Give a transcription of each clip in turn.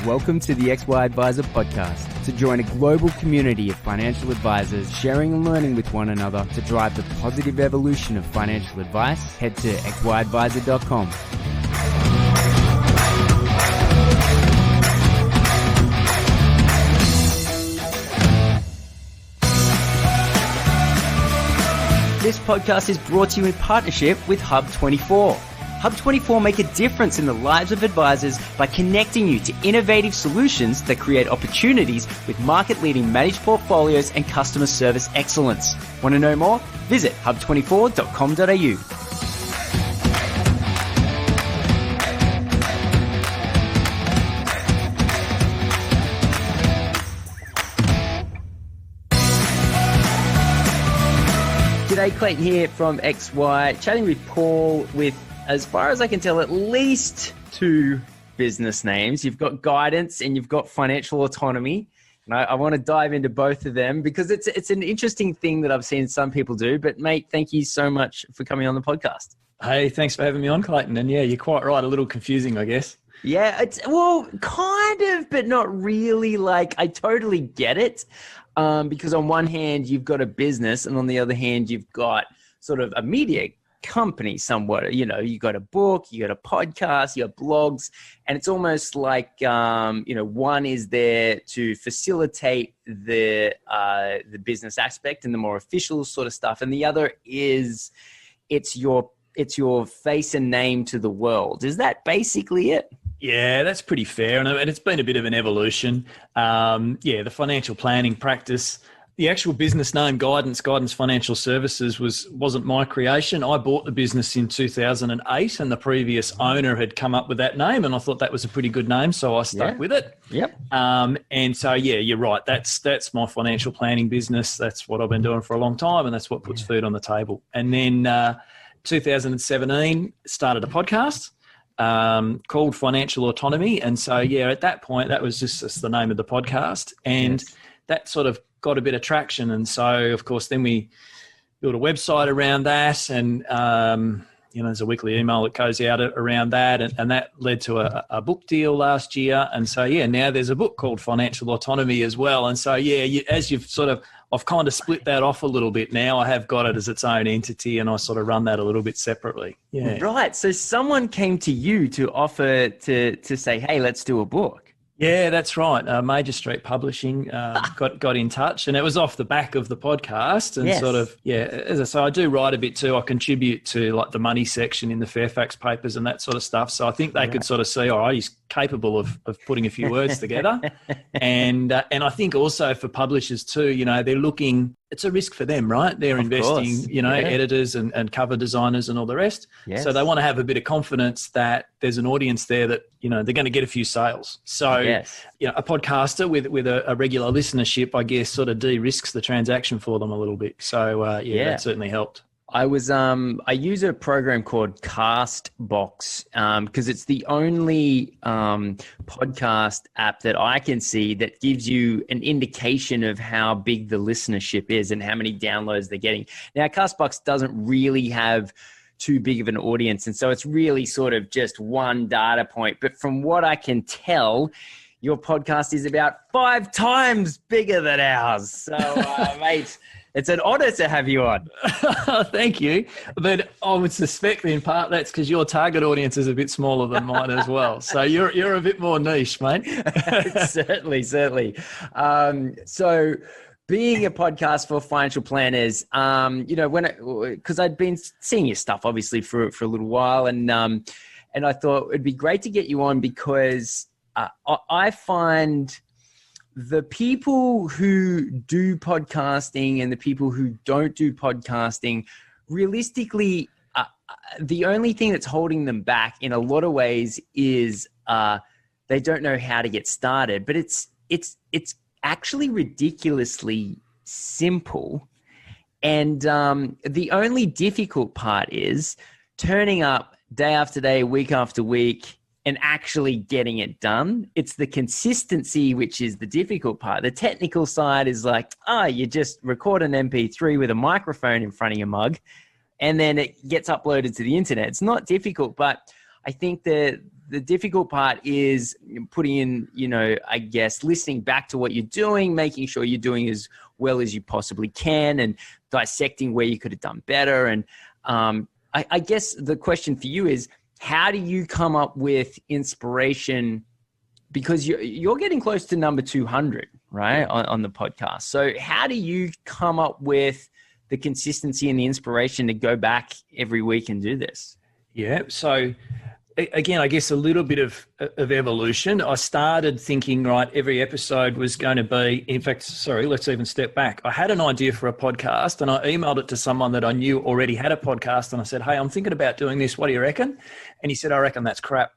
Welcome to the XY Advisor podcast. To join a global community of financial advisors sharing and learning with one another to drive the positive evolution of financial advice, head to xyadvisor.com. This podcast is brought to you in partnership with Hub24. Hub24 make a difference in the lives of advisors by connecting you to innovative solutions that create opportunities with market-leading managed portfolios and customer service excellence. Want to know more? Visit hub24.com.au. G'day, Clayton here from XY, chatting with Paul with, as far as I can tell, at least two business names. You've got Guidance and you've got Financial Autonomy. And I want to dive into both of them because it's an interesting thing that I've seen some people do. But mate, thank you so much for coming on the podcast. Hey, thanks for having me on, Clayton. And yeah, you're quite right. A little confusing, I guess. Yeah, well, kind of, but not really. Like, I totally get it. Because on one hand, you've got a business and on the other hand, you've got sort of a media company somewhat. You know, you got a book, you got a podcast, you got blogs, and it's almost like, one is there to facilitate the business aspect and the more official sort of stuff. And the other is it's your face and name to the world. Is that basically it? Yeah, that's pretty fair. And it's been a bit of an evolution. The financial planning practice, the actual business name Guidance Financial Services wasn't my creation. I bought the business in 2008 and the previous owner had come up with that name and I thought that was a pretty good name. So I stuck with it. Yep. And so, yeah, you're right. That's my financial planning business. That's what I've been doing for a long time and that's what puts food on the table. And then 2017 started a podcast called Financial Autonomy. And so, yeah, at that point, that was just the name of the podcast. And that sort of got a bit of traction. And so, of course, then we built a website around that. And, there's a weekly email that goes out around that. And that led to a book deal last year. And so, yeah, now there's a book called Financial Autonomy as well. And so, yeah, I've kind of split that off a little bit now. I have got it as its own entity and I sort of run that a little bit separately. Yeah. Right. So someone came to you to offer to say, hey, let's do a book. Yeah, that's right. Major Street Publishing got in touch and it was off the back of the podcast and sort of, as I say, I do write a bit too. I contribute to like the money section in the Fairfax papers and that sort of stuff. So I think they could sort of see, all right, he's capable of putting a few words together. And I think also for publishers too, they're looking, it's a risk for them, right? They're investing, editors and cover designers and all the rest. Yes. So they want to have a bit of confidence that there's an audience there that, they're going to get a few sales. So, a podcaster with a regular listenership, I guess, sort of de-risks the transaction for them a little bit. So, that certainly helped. I use a program called Castbox because it's the only podcast app that I can see that gives you an indication of how big the listenership is and how many downloads they're getting. Now, Castbox doesn't really have too big of an audience, and so it's really sort of just one data point. But from what I can tell, your podcast is about 5 times bigger than ours. So, mate, it's an honor to have you on. Thank you. But I would suspect in part that's because your target audience is a bit smaller than mine as well. So you're a bit more niche, mate. Certainly. So being a podcast for financial planners, because I'd been seeing your stuff obviously for a little while, and I thought it'd be great to get you on because I find the people who do podcasting and the people who don't do podcasting, realistically, the only thing that's holding them back in a lot of ways is they don't know how to get started. But it's actually ridiculously simple. And the only difficult part is turning up day after day, week after week, and actually getting it done. It's the consistency, which is the difficult part. The technical side is like, you just record an MP3 with a microphone in front of your mug, and then it gets uploaded to the internet. It's not difficult, but I think the the difficult part is putting in, you know, I guess, listening back to what you're doing, making sure you're doing as well as you possibly can, and dissecting where you could have done better. And I guess the question for you is, how do you come up with inspiration? Because you're getting close to number 200, right, on the podcast. So how do you come up with the consistency and the inspiration to go back every week and do this? Yeah. So again, I guess a little bit of evolution. I started thinking, right, every episode was going to be, in fact, sorry, let's even step back. I had an idea for a podcast and I emailed it to someone that I knew already had a podcast. And I said, hey, I'm thinking about doing this. What do you reckon? And he said, I reckon that's crap.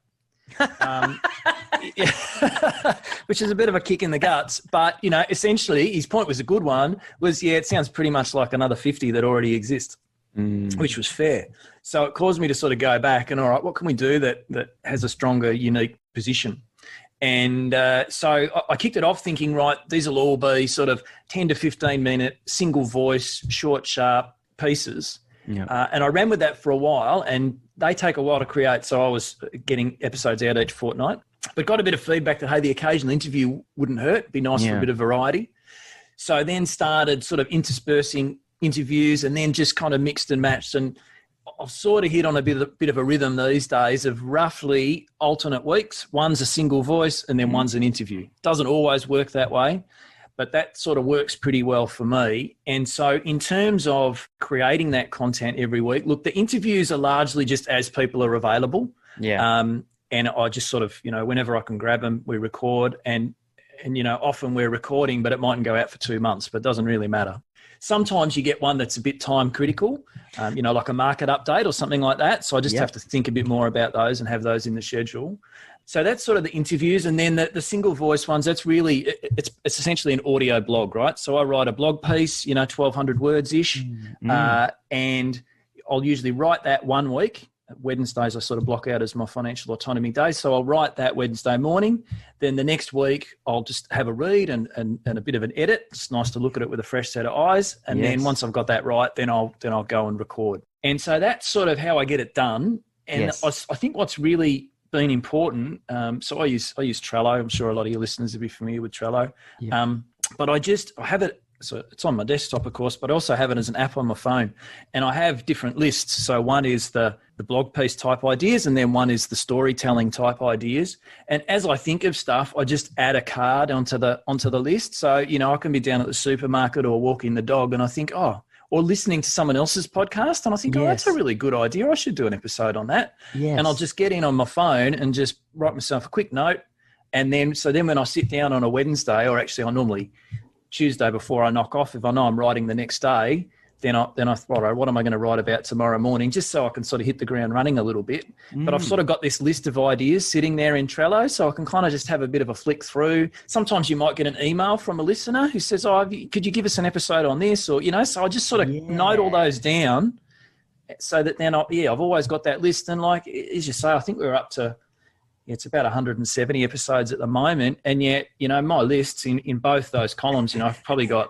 Which is a bit of a kick in the guts, but you know, essentially his point was a good one, was it sounds pretty much like another 50 that already exist, which was fair. So it caused me to sort of go back and, all right, what can we do that has a stronger, unique position? And so I kicked it off thinking, right, these will all be sort of 10 to 15 minute single voice, short, sharp pieces. Yeah. And I ran with that for a while, and they take a while to create. So I was getting episodes out each fortnight, but got a bit of feedback that, hey, the occasional interview wouldn't hurt. Be nice for a bit of variety. So then started sort of interspersing interviews, and then just kind of mixed and matched. And I've sort of hit on a bit of a rhythm these days of roughly alternate weeks. One's a single voice and then one's an interview. Doesn't always work that way, but that sort of works pretty well for me. And so in terms of creating that content every week, look, the interviews are largely just as people are available. Yeah. And I just sort of, you know, whenever I can grab them, we record. And you know, often we're recording, but it mightn't go out for 2 months, but it doesn't really matter. Sometimes you get one that's a bit time critical, you know, like a market update or something like that. So I just have to think a bit more about those and have those in the schedule. So that's sort of the interviews. And then the single voice ones, that's really, it's essentially an audio blog, right? So I write a blog piece, you know, 1,200 words-ish, and I'll usually write that 1 week. Wednesdays I sort of block out as my financial autonomy day. So I'll write that Wednesday morning. Then the next week I'll just have a read and a bit of an edit. It's nice to look at it with a fresh set of eyes. And then once I've got that right, then I'll go and record. And so that's sort of how I get it done. And I think what's really been important. So I use Trello. I'm sure a lot of your listeners will be familiar with Trello. But I have it. So it's on my desktop, of course, but I also have it as an app on my phone. And I have different lists. So one is the blog piece type ideas, and then one is the storytelling type ideas. And as I think of stuff, I just add a card onto the list. So, you know, I can be down at the supermarket or walking the dog, and I think, or listening to someone else's podcast, and I think, that's a really good idea. I should do an episode on that. Yes. And I'll just get in on my phone and just write myself a quick note. And then when I sit down on a Wednesday, or actually I normally Tuesday before I knock off, if I know I'm writing the next day, then I thought, all right, what am I going to write about tomorrow morning, just so I can sort of hit the ground running a little bit. But I've sort of got this list of ideas sitting there in Trello, so I can kind of just have a bit of a flick through. Sometimes you might get an email from a listener who says, could you give us an episode on this? Or, you know, so I just sort of note all those down so that then I've always got that list. And like, as you say, I think we're up to, it's about 170 episodes at the moment. And yet, you know, my lists in both those columns, you know, I've probably got,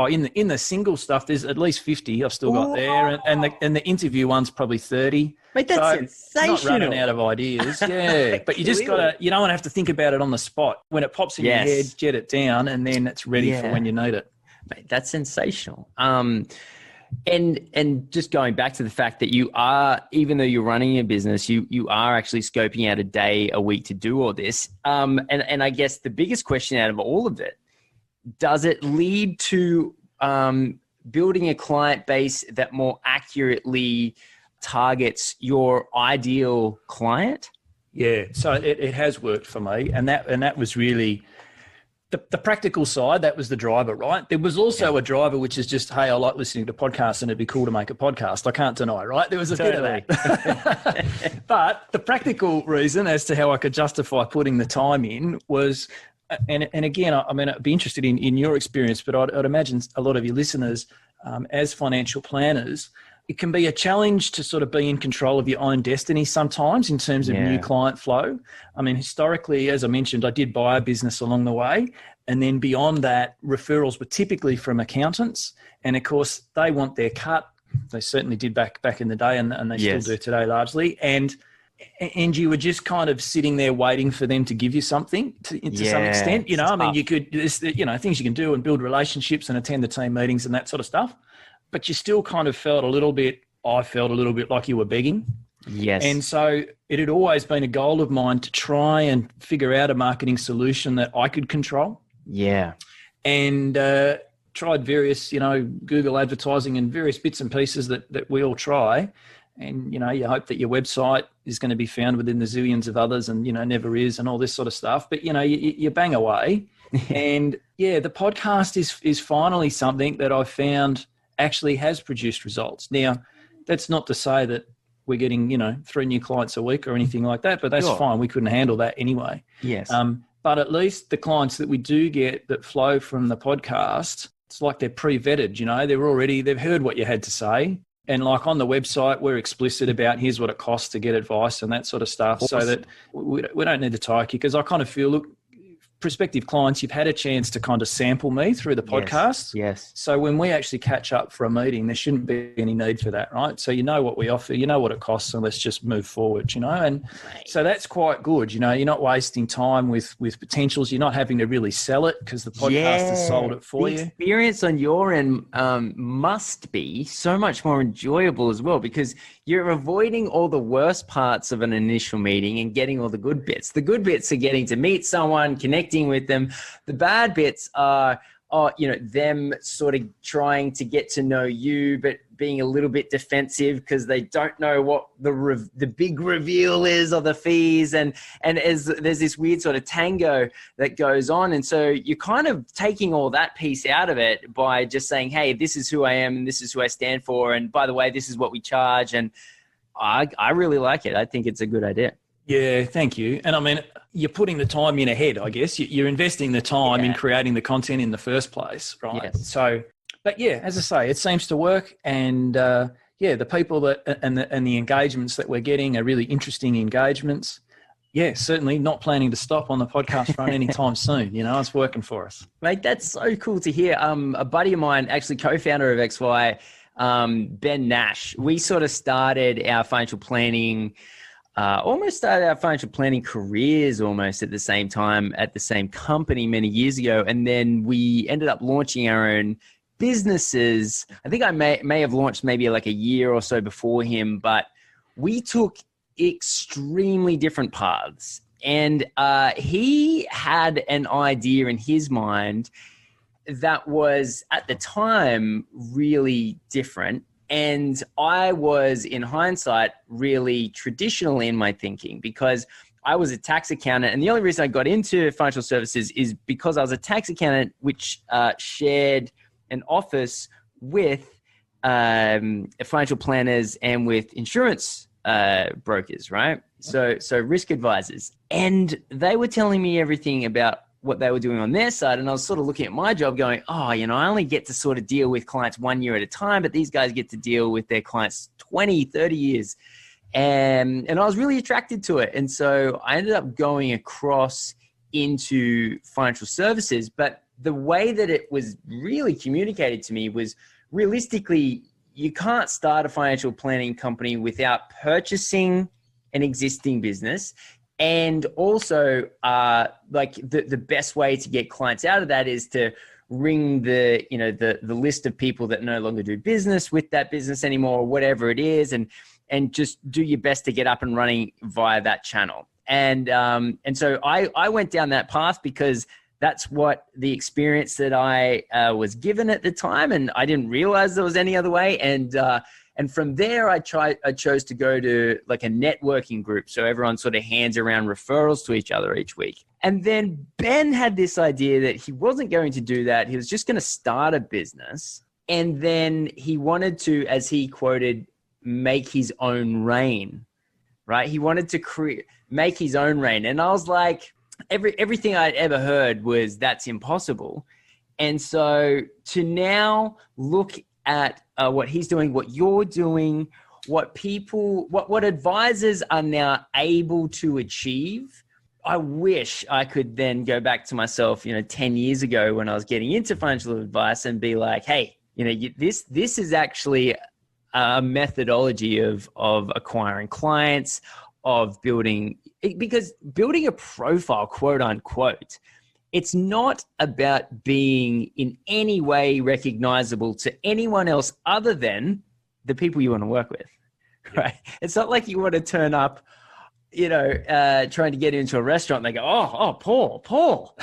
in the single stuff, there's at least 50 I've still got there. And the interview one's probably 30. Mate, that's sensational. Not running out of ideas. Yeah. But you just you don't want to have to think about it on the spot. When it pops in your head, jet it down, and then it's ready for when you need it. Mate, that's sensational. And just going back to the fact that you are, even though you're running a business, you are actually scoping out a day a week to do all this. And I guess the biggest question out of all of it, does it lead to building a client base that more accurately targets your ideal client? Yeah, so it has worked for me, and that was really the practical side. That was the driver, right? There was also a driver, which is just, hey, I like listening to podcasts and it'd be cool to make a podcast. I can't deny, right? There was a bit of that. But the practical reason as to how I could justify putting the time in was, and again, I mean, I'd be interested in your experience, but I'd imagine a lot of your listeners, as financial planners, it can be a challenge to sort of be in control of your own destiny sometimes in terms of new client flow. I mean, historically, as I mentioned, I did buy a business along the way. And then beyond that, referrals were typically from accountants. And of course, they want their cut. They certainly did back in the day, and they still do today largely. And and you were just kind of sitting there waiting for them to give you something to some extent. You know, I mean, you could, there's, you know, things you can do and build relationships and attend the team meetings and that sort of stuff, but you still kind of felt a little bit like you were begging. Yes. And so it had always been a goal of mine to try and figure out a marketing solution that I could control. Yeah. And tried various, you know, Google advertising and various bits and pieces that we all try. And, you know, you hope that your website is going to be found within the zillions of others and, you know, never is and all this sort of stuff. But, you know, you bang away. And, yeah, the podcast is finally something that I've found actually has produced results. Now, that's not to say that we're getting, you know, 3 new clients a week or anything like that, but that's fine. We couldn't handle that anyway. Yes. But at least the clients that we do get that flow from the podcast, it's like they're pre-vetted, you know, they've heard what you had to say. And like on the website, we're explicit about here's what it costs to get advice and that sort of stuff. Awesome. So that we don't need to tire you, because I kind of feel, look, prospective clients, you've had a chance to kind of sample me through the podcast. Yes. So when we actually catch up for a meeting, there shouldn't be any need for that, right? So you know what we offer, you know what it costs, and let's just move forward, you know? And so that's quite good. You know, you're not wasting time with potentials. You're not having to really sell it because the podcast has sold it for you. The experience on your end must be so much more enjoyable as well, because you're avoiding all the worst parts of an initial meeting and getting all the good bits. The good bits are getting to meet someone, connecting with them. The bad bits are, you know, them sort of trying to get to know you, but being a little bit defensive because they don't know what the big reveal is of the fees. And as there's this weird sort of tango that goes on. And so you're kind of taking all that piece out of it by just saying, hey, this is who I am and this is who I stand for. And by the way, this is what we charge. And I really like it. I think it's a good idea. Yeah, thank you. And I mean, you're putting the time in ahead, I guess. You're investing the time in creating the content in the first place, right? Yes. So, but yeah, as I say, it seems to work. And the people that and the engagements that we're getting are really interesting engagements. Yeah, certainly not planning to stop on the podcast front anytime soon. You know, it's working for us. Mate, that's so cool to hear. A buddy of mine, actually co-founder of XY, Ben Nash, we sort of started our financial planning careers almost at the same time at the same company many years ago. And then we ended up launching our own businesses. I think I may have launched maybe like a year or so before him, but we took extremely different paths. And he had an idea in his mind that was at the time really different. And I was, in hindsight, really traditional in my thinking, because I was a tax accountant. And the only reason I got into financial services is because I was a tax accountant, which shared an office with financial planners and with insurance brokers, right? So risk advisors. And they were telling me everything about what they were doing on their side. And I was sort of looking at my job going, I only get to sort of deal with clients 1 year at a time, but these guys get to deal with their clients 20, 30 years. And I was really attracted to it. And so I ended up going across into financial services. But the way that it was really communicated to me was, realistically, you can't start a financial planning company without purchasing an existing business. And also, like the best way to get clients out of that is to ring the list of people that no longer do business with that business anymore, or whatever it is, and just do your best to get up and running via that channel. And so I went down that path because that's what the experience that I was given at the time, and I didn't realize there was any other way. And from there, I chose to go to like a networking group. So everyone sort of hands around referrals to each other each week. And then Ben had this idea that he wasn't going to do that. He was just going to start a business. And then he wanted to, as he quoted, make his own rain, right? He wanted to make his own rain. And I was like, everything I'd ever heard was that's impossible. And so to now look at what he's doing, what you're doing, what advisors are now able to achieve. I wish I could then go back to myself, 10 years ago when I was getting into financial advice and be like, hey, this is actually a methodology of acquiring clients, of building, because building a profile, quote unquote, it's not about being in any way recognizable to anyone else other than the people you want to work with, right? It's not like you want to turn up, trying to get into a restaurant and they go, oh, Paul,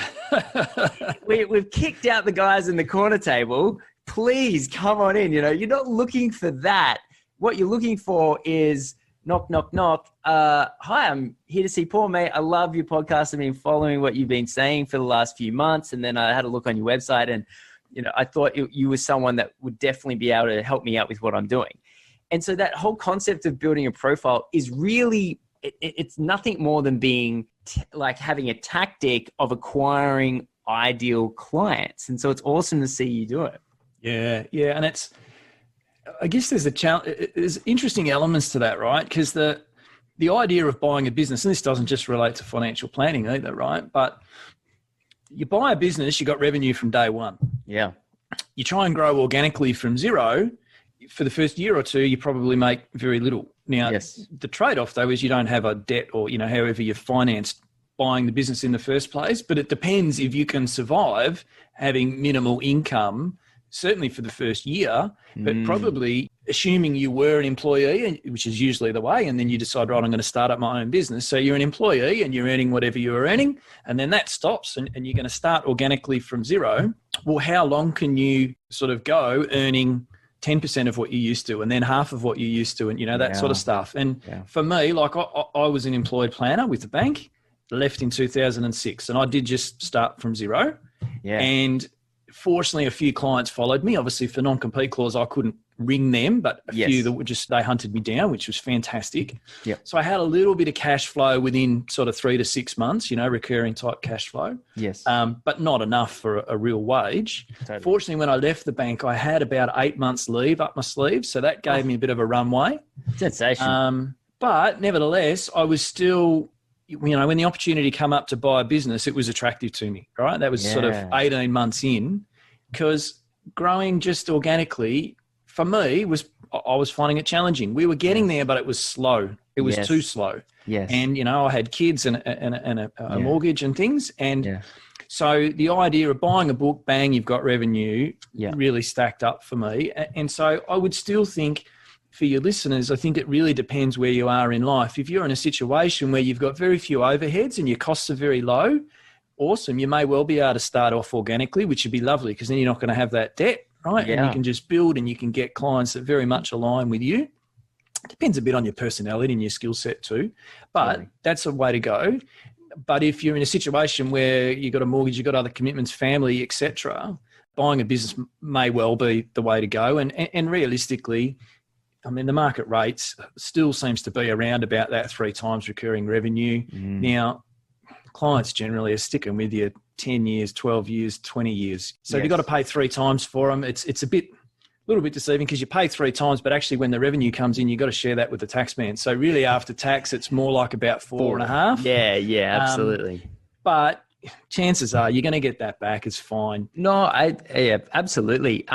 we've kicked out the guys in the corner table. Please come on in. You're not looking for that. What you're looking for is knock, knock, knock. Hi, I'm here to see Paul, mate. I love your podcast. I've been following what you've been saying for the last few months. And then I had a look on your website and, I thought you were someone that would definitely be able to help me out with what I'm doing. And so that whole concept of building a profile is really, it's nothing more than being like having a tactic of acquiring ideal clients. And so it's awesome to see you do it. Yeah. And I guess there's there's interesting elements to that, right? Because the idea of buying a business, and this doesn't just relate to financial planning either, right? But you buy a business, you got revenue from day one. Yeah. You try and grow organically from zero. For the first year or two, you probably make very little. Now, The trade-off, though, is you don't have a debt or, however you financed buying the business in the first place. But it depends if you can survive having minimal income, certainly for the first year, but probably assuming you were an employee, which is usually the way, and then you decide, right, I'm going to start up my own business. So you're an employee and you're earning whatever you were earning, and then that stops and you're going to start organically from zero. Well, how long can you sort of go earning 10% of what you used to, and then half of what you used to, and that sort of stuff. And for me, like I was an employed planner with the bank, left in 2006, and I did just start from zero. Yeah. And fortunately, a few clients followed me. Obviously, for non-compete clause, I couldn't ring them, but a few that were they hunted me down, which was fantastic. Yeah. So I had a little bit of cash flow within sort of 3 to 6 months, recurring type cash flow. Yes. But not enough for a real wage. Totally. Fortunately, when I left the bank, I had about 8 months leave up my sleeve. So that gave me a bit of a runway. Sensational. But nevertheless, I was still, when the opportunity came up to buy a business, it was attractive to me, right? That was sort of 18 months in, because growing just organically, for me, I was finding it challenging. We were getting there, but it was slow. It was too slow. Yes. And, I had kids and a mortgage and things. And so the idea of buying a book, bang, you've got revenue, really stacked up for me. And so I would still think, for your listeners, I think it really depends where you are in life. If you're in a situation where you've got very few overheads and your costs are very low, awesome. You may well be able to start off organically, which would be lovely, because then you're not going to have that debt. Right. Yeah. And you can just build and you can get clients that very much align with you. It depends a bit on your personality and your skill set too, but that's a way to go. But if you're in a situation where you've got a mortgage, you've got other commitments, family, etc., buying a business may well be the way to go. And realistically, I mean, the market rates still seems to be around about that 3 times recurring revenue. Now, clients generally are sticking with you 10 years, 12 years, 20 years. So if you've got to pay 3 times for them, it's a little bit deceiving, because you pay 3 times, but actually when the revenue comes in, you've got to share that with the tax man. So really after tax, it's more like about 4.5. Yeah, absolutely. But chances are you're going to get that back. It's fine. No, absolutely.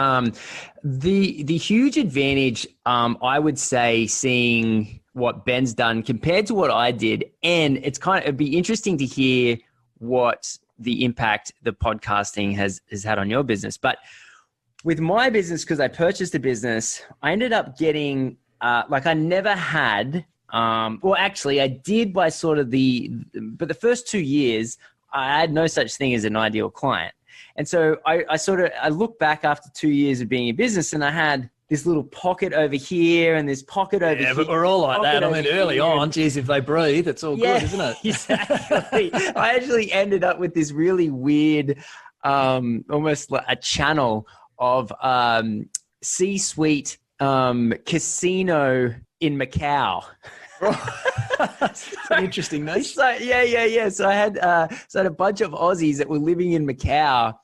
The huge advantage, I would say, seeing what Ben's done compared to what I did, and it'd be interesting to hear what the impact the podcasting has had on your business. But with my business, because I purchased a business, I ended up getting, I never had, actually I did by sort of but the first 2 years, I had no such thing as an ideal client. And so I look back after 2 years of being in business, and I had this little pocket over here and this pocket over here. Yeah, but we're all like that. I mean, early on, geez, if they breathe, it's all good, isn't it? Exactly. I actually ended up with this really weird, almost like a channel of C-suite casino in Macau. It's an interesting niche. So, yeah. So I had a bunch of Aussies that were living in Macau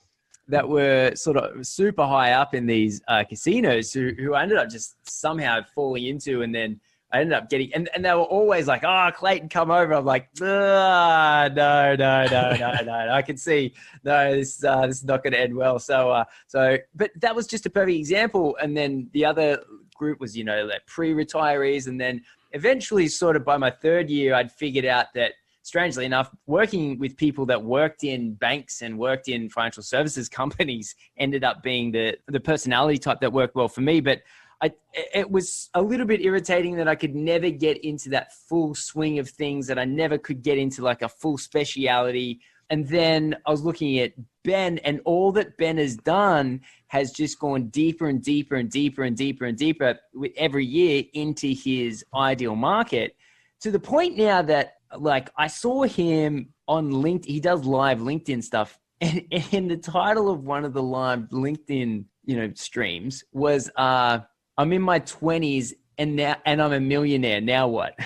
that were sort of super high up in these casinos who I ended up just somehow falling into, and then I ended up getting, and they were always like, Clayton, come over. I'm like, no. I can see, no, this is not going to end well. So, but that was just a perfect example. And then the other group was, like pre-retirees, and then eventually sort of by my third year, I'd figured out that, strangely enough, working with people that worked in banks and worked in financial services companies ended up being the personality type that worked well for me. But it was a little bit irritating that I could never get into that full swing of things, that I never could get into like a full speciality. And then I was looking at Ben, and all that Ben has done has just gone deeper and deeper and deeper and deeper and deeper with every year into his ideal market, to the point now that, like, I saw him on LinkedIn. He does live LinkedIn stuff. And the title of one of the live LinkedIn, streams was, I'm in my 20s and I'm a millionaire. Now what?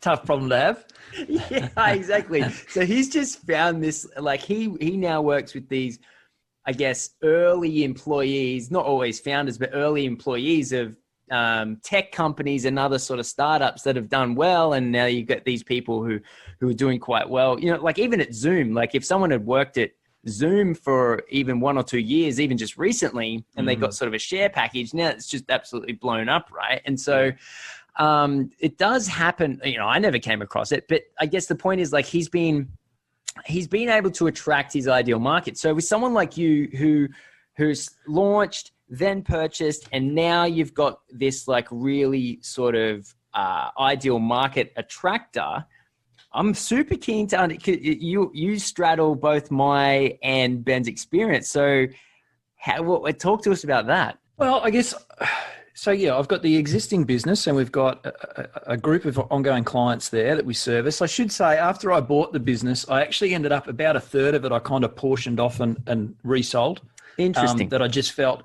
Tough problem to have. Yeah, exactly. So he's just found this, like, he now works with these, I guess, early employees, not always founders, but early employees of tech companies and other sort of startups that have done well. And now you get these people who are doing quite well, like even at Zoom, like if someone had worked at Zoom for even 1 or 2 years, even just recently, and they got sort of a share package, now it's just absolutely blown up. Right. And so it does happen. I never came across it, but I guess the point is, like, he's been able to attract his ideal market. So with someone like you who's launched, then purchased, and now you've got this like really sort of ideal market attractor, I'm super keen to you straddle both my and Ben's experience. So talk to us about that. Well, I guess, so yeah, I've got the existing business, and we've got a group of ongoing clients there that we service. I should say, after I bought the business, I actually ended up about a third of it I kind of portioned off and resold. Interesting. That I just felt,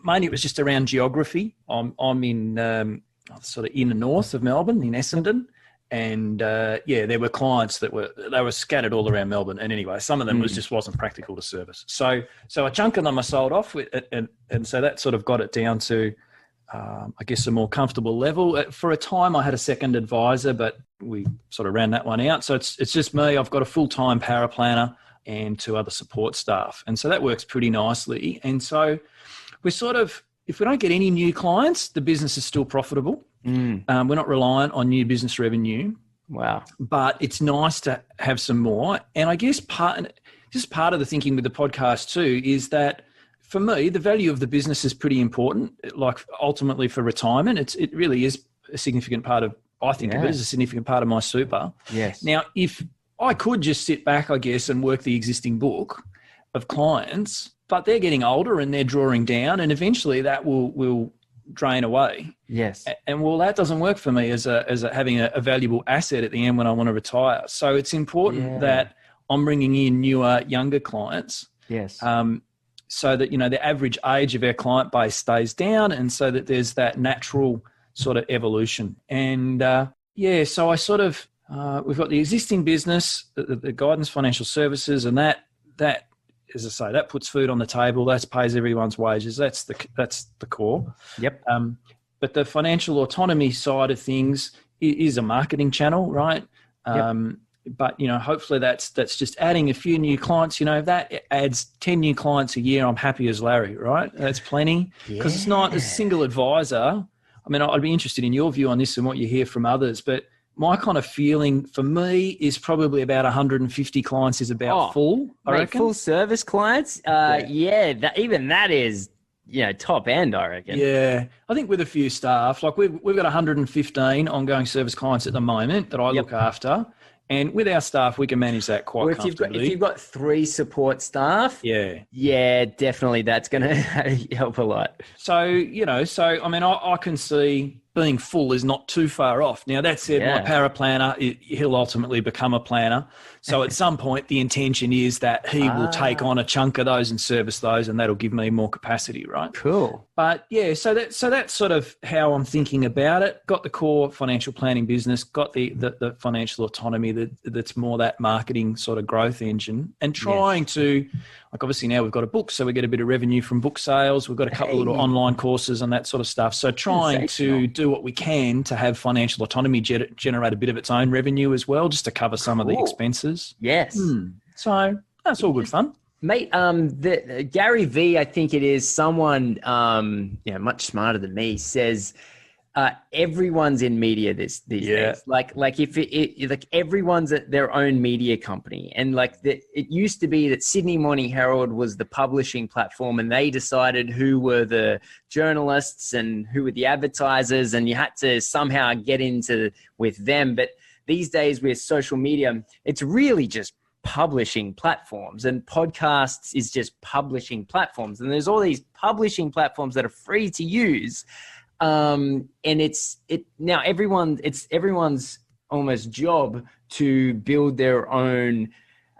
mainly it was just around geography. I'm in sort of inner north of Melbourne, in Essendon, and there were clients that were scattered all around Melbourne. And anyway, some of them wasn't practical to service. So a chunk of them I sold off, and so that sort of got it down to, I guess, a more comfortable level. For a time, I had a second advisor, but we sort of ran that one out. So it's just me. I've got a full-time paraplanner and 2 other support staff. And so that works pretty nicely. And so we're sort of, if we don't get any new clients, the business is still profitable. We're not reliant on new business revenue. Wow. But it's nice to have some more. And I guess part of the thinking with the podcast too is that, for me, the value of the business is pretty important. Like, ultimately for retirement, it really is a significant part of, I think of it as a significant part of my super. Yes. Now, if I could just sit back, I guess, and work the existing book of clients, but they're getting older and they're drawing down, and eventually that will drain away. Yes. And well, that doesn't work for me as having a valuable asset at the end when I want to retire. So it's important that I'm bringing in newer, younger clients. Yes. So that, the average age of our client base stays down, and so that there's that natural sort of evolution. And so I sort of, we've got the existing business, the guidance financial services, and that, as I say, that puts food on the table. That pays everyone's wages. That's the core. Yep. But the financial autonomy side of things is a marketing channel, right? Yep. But hopefully that's just adding a few new clients. If that adds 10 new clients a year, I'm happy as Larry, right? That's plenty, because it's not a single advisor. I mean, I'd be interested in your view on this and what you hear from others, but my kind of feeling for me is probably about 150 clients is about full. I reckon. Full service clients. Even that is, top end, I reckon. Yeah, I think with a few staff, like we've got 115 ongoing service clients at the moment that I look after. And with our staff, we can manage that quite comfortably. If you've got 3 support staff, definitely that's going to help a lot. So, I mean, I can see being full is not too far off. Now, that said, my paraplanner, he'll ultimately become a planner. So at some point, the intention is that he will take on a chunk of those and service those, and that'll give me more capacity, right? Cool. But so that's sort of how I'm thinking about it. Got the core financial planning business, got the financial autonomy that's more that marketing sort of growth engine, and trying to, like, obviously now we've got a book, so we get a bit of revenue from book sales. We've got a couple of little online courses and that sort of stuff. So trying to do what we can to have financial autonomy generate a bit of its own revenue as well, just to cover some of the expenses. Yes. So that's all good fun. Mate, Gary V, I think it is, someone much smarter than me, says everyone's in media these days. Like if like everyone's at their own media company, and like it used to be that Sydney Morning Herald was the publishing platform, and they decided who were the journalists and who were the advertisers, and you had to somehow get into with them. But these days with social media, it's really just publishing platforms, and podcasts is just publishing platforms, and there's all these publishing platforms that are free to use. And it's everyone's almost job to build their own.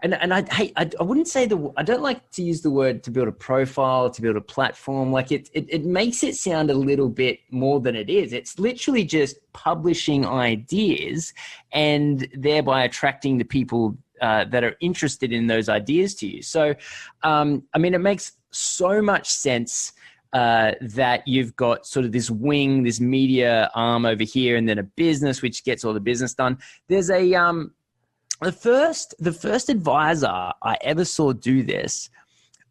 And I wouldn't say I don't like to use the word to build a profile, to build a platform. Like it makes it sound a little bit more than it is. It's literally just publishing ideas and thereby attracting the people that are interested in those ideas to you. So, I mean, it makes so much sense that you've got sort of this wing, this media arm over here, and then a business which gets all the business done. There's the first advisor I ever saw do this,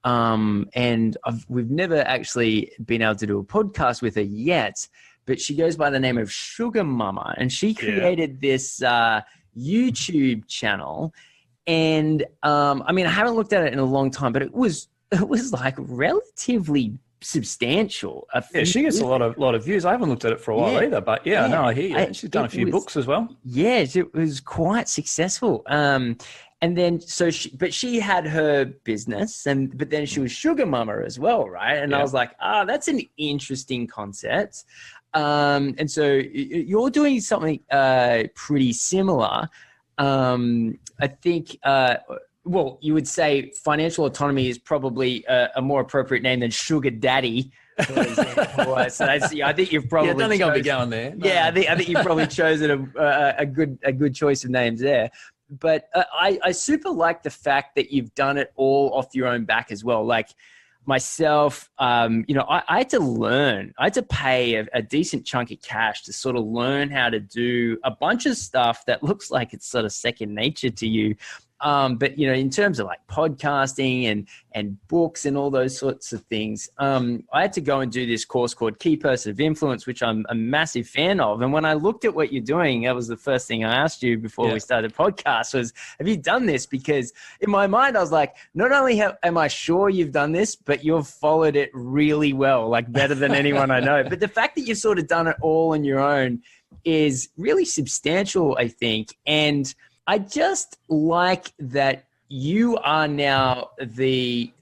and we've never actually been able to do a podcast with her yet, but she goes by the name of Sugar Mama, and she created this YouTube channel. And I mean, I haven't looked at it in a long time, but it was like relatively substantial. She gets a lot of views. I haven't looked at it for a while either, but no, I hear you. She's done a few books as well. Yeah, it was quite successful. And then she had her business, but then she was Sugar Mama as well, right? And I was like, that's an interesting concept. And so you're doing something pretty similar. I think. Well, you would say financial autonomy is probably a more appropriate name than sugar daddy, for example. So I think you've probably. I don't think I'll be going there. No. Yeah, I think you've probably chosen a good choice of names there. But I super like the fact that you've done it all off your own back as well. Like myself, I had to learn. I had to pay a decent chunk of cash to sort of learn how to do a bunch of stuff that looks like it's sort of second nature to you. But in terms of like podcasting and books and all those sorts of things, I had to go and do this course called Key Person of Influence, which I'm a massive fan of. And when I looked at what you're doing, that was the first thing I asked you before we started the podcast was, have you done this? Because in my mind, I was like, not only am I sure you've done this, but you've followed it really well, like better than anyone I know. But the fact that you've sort of done it all on your own is really substantial, I think. And I just like that you are now the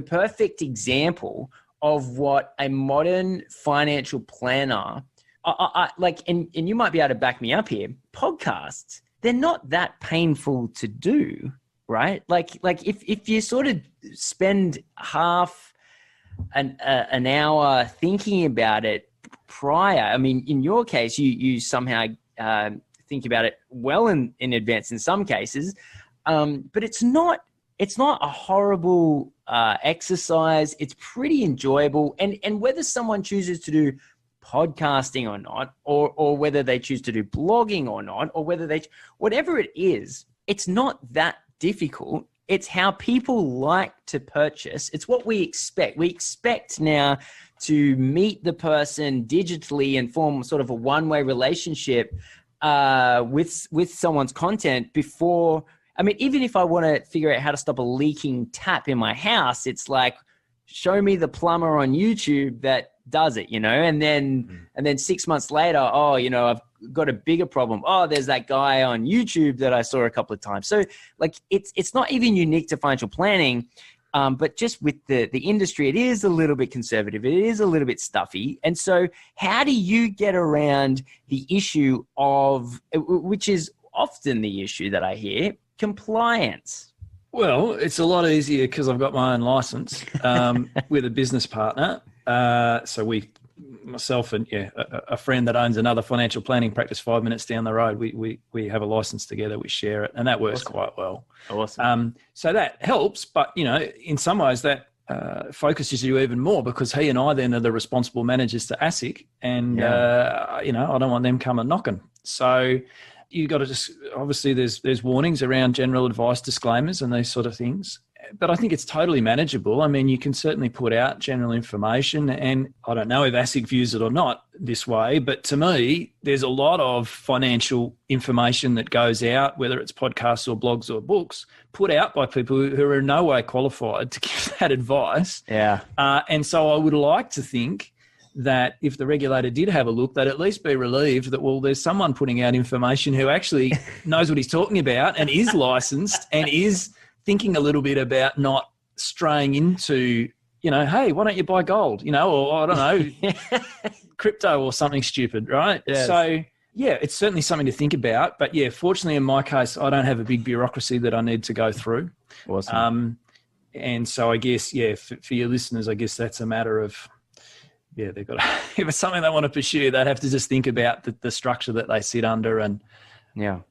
perfect example of what a modern financial planner, and you might be able to back me up here. Podcasts, they're not that painful to do, right? Like if you sort of spend half an hour thinking about it prior. I mean, in your case, you somehow think about it well in advance in some cases, but it's not a horrible exercise. It's pretty enjoyable, and whether someone chooses to do podcasting or not, or whether they choose to do blogging or not, or whatever it is, it's not that difficult. It's how people like to purchase. It's what we expect. We expect now to meet the person digitally and form sort of a one-way relationship with someone's content before. I mean, even if I want to figure out how to stop a leaking tap in my house, it's like, show me the plumber on YouTube that does it, and then 6 months later, I've got a bigger problem. Oh, there's that guy on YouTube that I saw a couple of times. So like, it's not even unique to financial planning. But just with the industry, it is a little bit conservative. It is a little bit stuffy. And so how do you get around the issue of, which is often the issue that I hear, compliance? Well, it's a lot easier because I've got my own license with a business partner. So myself and a friend that owns another financial planning practice 5 minutes down the road, we have a license together, we share it, and that works quite well. Awesome. So that helps, but in some ways that focuses you even more, because he and I then are the responsible managers to ASIC, and I don't want them coming knocking. So you got to just, obviously there's warnings around general advice disclaimers and these sort of things. but I think it's totally manageable. I mean, you can certainly put out general information, and I don't know if ASIC views it or not this way, but to me, there's a lot of financial information that goes out, whether it's podcasts or blogs or books, put out by people who are in no way qualified to give that advice. Yeah. And so I would like to think that if the regulator did have a look, they'd at least be relieved that, well, there's someone putting out information who actually knows what he's talking about and is licensed and is thinking a little bit about not straying into, hey, why don't you buy gold, or I don't know, crypto or something stupid, right? Yes. So, yeah, it's certainly something to think about. But, yeah, fortunately in my case, I don't have a big bureaucracy that I need to go through. Awesome. And so I guess, for your listeners, I guess that's a matter of, they've got to, if it's something they want to pursue, they'd have to just think about the structure that they sit under and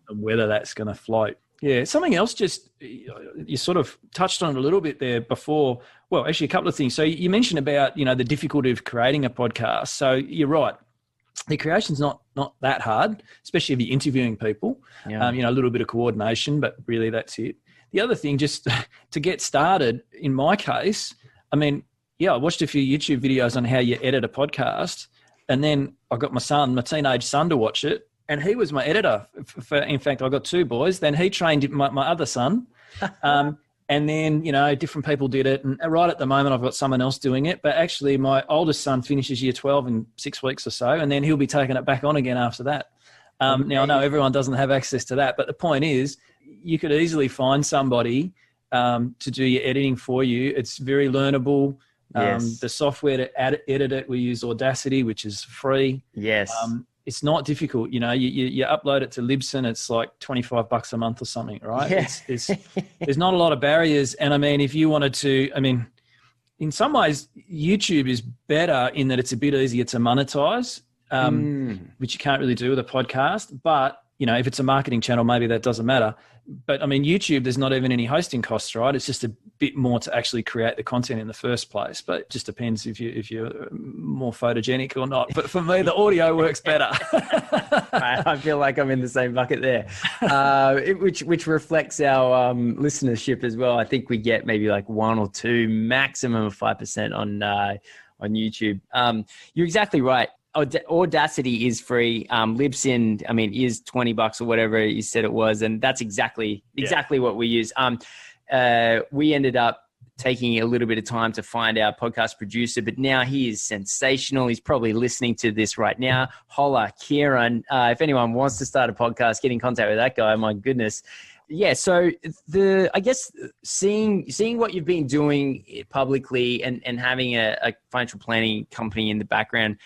whether that's going to float. Yeah, something else just, you sort of touched on it a little bit there before. Well, actually a couple of things. So you mentioned about, the difficulty of creating a podcast. So you're right. The creation's not that hard, especially if you're interviewing people. Yeah. A little bit of coordination, but really that's it. The other thing, just to get started, in my case, I watched a few YouTube videos on how you edit a podcast, and then I got my teenage son to watch it, and he was my editor. In fact, I got two boys. Then he trained my other son, and then, different people did it. And right at the moment, I've got someone else doing it. But actually, my oldest son finishes year 12 in 6 weeks or so, and then he'll be taking it back on again after that. Now, I know everyone doesn't have access to that, but the point is you could easily find somebody to do your editing for you. It's very learnable. Yes. The software to edit it, we use Audacity, which is free. Yes. It's not difficult. You upload it to Libsyn. It's like $25 a month or something, right? Yeah. There's not a lot of barriers. And if you wanted to, in some ways, YouTube is better in that it's a bit easier to monetize, which you can't really do with a podcast. But, if it's a marketing channel, maybe that doesn't matter. But YouTube, there's not even any hosting costs, right? It's just a bit more to actually create the content in the first place. But it just depends if you're more photogenic or not. But for me, the audio works better. I feel like I'm in the same bucket there, which reflects our listenership as well. I think we get maybe like 1 or 2, maximum of 5% on YouTube. You're exactly right. Audacity is free. Libsyn, is $20 or whatever you said it was, and that's exactly what we use. We ended up taking a little bit of time to find our podcast producer, but now he is sensational. He's probably listening to this right now. Holla, Kieran. If anyone wants to start a podcast, get in contact with that guy. My goodness. Yeah, so I guess seeing what you've been doing publicly and having a financial planning company in the background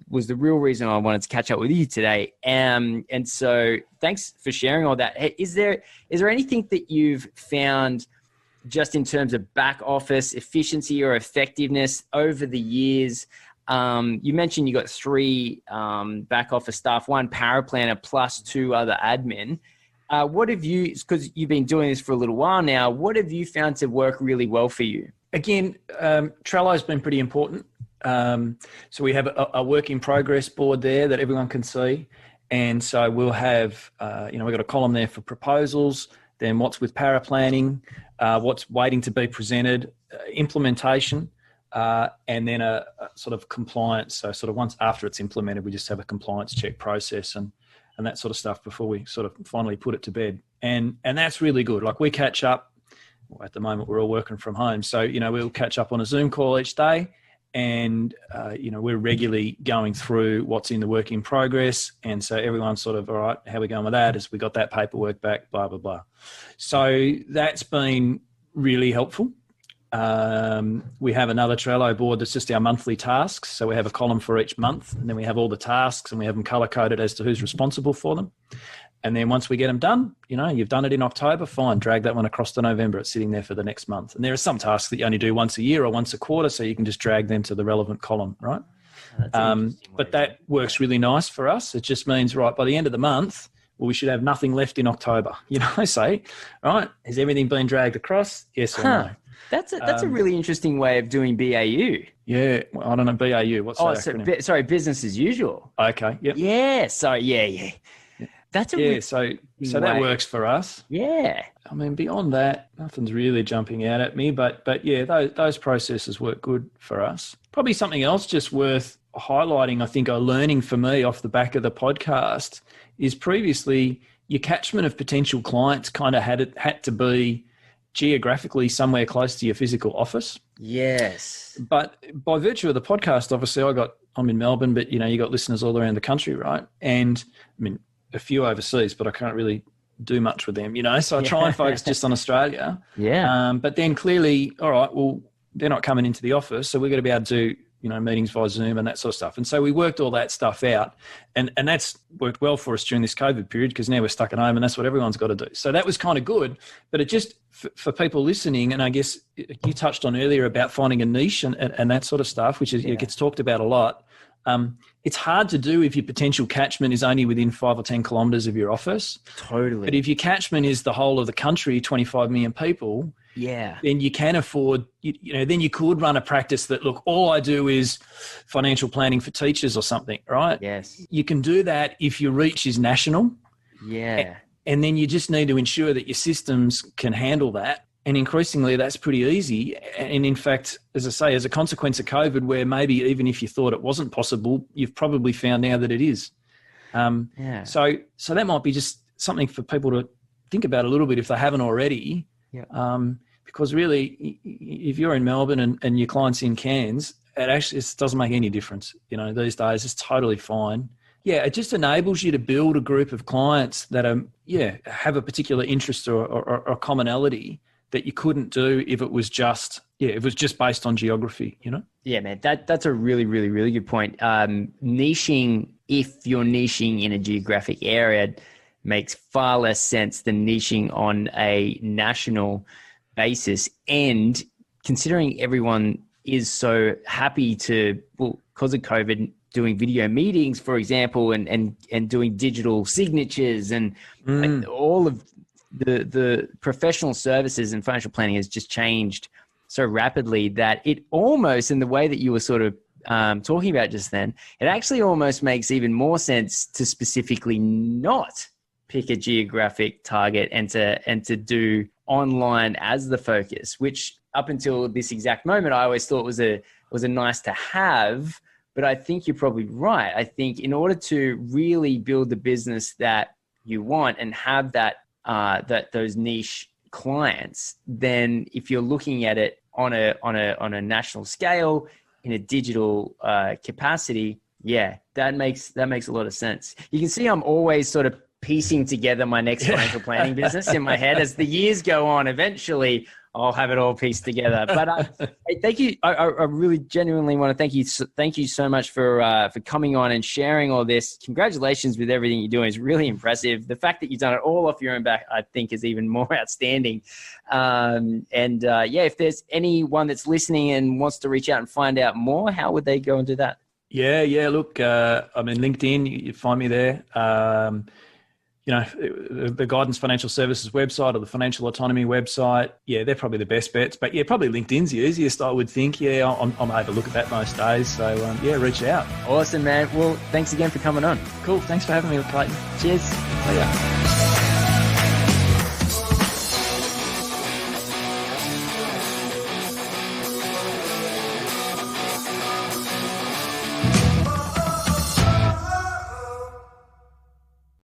was the real reason I wanted to catch up with you today. And so thanks for sharing all that. Hey, is there anything that you've found just in terms of back office efficiency or effectiveness over the years? You mentioned you got 3 back office staff, 1 paraplanner plus 2 other admin. What have you, because you've been doing this for a little while now, what have you found to work really well for you? Again, Trello's been pretty important. So we have a work in progress board there that everyone can see. And so we'll have, we've got a column there for proposals, then what's with paraplanning, what's waiting to be presented, implementation, and then a sort of compliance. So sort of once after it's implemented, we just have a compliance check process and that sort of stuff before we sort of finally put it to bed. And that's really good. Like we catch up, at the moment we're all working from home. So, we'll catch up on a Zoom call each day. And, we're regularly going through what's in the work in progress. And so everyone's sort of, all right, how are we going with that? As we got that paperwork back, blah, blah, blah. So that's been really helpful. We have another Trello board that's just our monthly tasks. So we have a column for each month, and then we have all the tasks and we have them color-coded as to who's responsible for them. And then once we get them done, you've done it in October, fine, drag that one across to November. It's sitting there for the next month. And there are some tasks that you only do once a year or once a quarter, so you can just drag them to the relevant column, right? But that works really nice for us. It just means, right, by the end of the month, we should have nothing left in October. Say, right, has everything been dragged across? Yes or no? That's a really interesting way of doing BAU. Yeah, well, I don't know, BAU. What's that acronym? Sorry, business as usual. Okay, yep. Yeah, sorry, yeah. That's a yeah. So that works for us. Yeah. I mean, beyond that, nothing's really jumping out at me. But yeah, those processes work good for us. Probably something else just worth highlighting, I think, a learning for me off the back of the podcast is previously your catchment of potential clients kind of had to be geographically somewhere close to your physical office. Yes. But by virtue of the podcast, obviously I'm in Melbourne, but you got listeners all around the country, right? And I mean, a few overseas, but I can't really do much with them, so I try and focus just on Australia. Yeah. But then clearly, all right, well, they're not coming into the office, so we've got to be able to do meetings via Zoom and that sort of stuff. And so we worked all that stuff out, and that's worked well for us during this COVID period, because now we're stuck at home and that's what everyone's got to do. So that was kind of good, but it just, for people listening, and I guess you touched on earlier about finding a niche and that sort of stuff, which is, it gets talked about a lot. It's hard to do if your potential catchment is only within 5 or 10 kilometres of your office. Totally. But if your catchment is the whole of the country, 25 million people, then you can afford, then you could run a practice that, look, all I do is financial planning for teachers or something, right? Yes. You can do that if your reach is national. Yeah. And then you just need to ensure that your systems can handle that. And increasingly, that's pretty easy. And in fact, as I say, as a consequence of COVID, where maybe even if you thought it wasn't possible, you've probably found now that it is. So that might be just something for people to think about a little bit if they haven't already. Yeah. Because really, if you're in Melbourne and your client's in Cairns, it doesn't make any difference. These days, it's totally fine. Yeah, it just enables you to build a group of clients that have a particular interest or commonality that you couldn't do if it was just based on geography, Yeah, man, that's a really, really, really good point. Niching, if you're niching in a geographic area, makes far less sense than niching on a national basis. And considering everyone is so happy to, because of COVID, doing video meetings, for example, and doing digital signatures and all of the professional services and financial planning has just changed so rapidly that it almost, in the way that you were sort of talking about just then, it actually almost makes even more sense to specifically not pick a geographic target and to do online as the focus, which up until this exact moment, I always thought was a nice to have. But I think you're probably right. I think in order to really build the business that you want and have that those niche clients, then if you're looking at it on a national scale in a digital capacity, that makes a lot of sense. You can see I'm always sort of piecing together my next financial planning business in my head as the years go on. Eventually, I'll have it all pieced together. But hey, thank you. I really genuinely want to thank you. Thank you so much for coming on and sharing all this. Congratulations with everything you're doing. It's really impressive. The fact that you've done it all off your own back, I think, is even more outstanding. If there's anyone that's listening and wants to reach out and find out more, how would they go and do that? Yeah. Look, I'm in LinkedIn. You find me there. The Guidance Financial Services website or the Financial Autonomy website, they're probably the best bets. But probably LinkedIn's the easiest, I would think. I'm able to look at that most days. So, reach out. Awesome, man. Well, thanks again for coming on. Cool. Thanks for having me, Clayton. Cheers. See ya.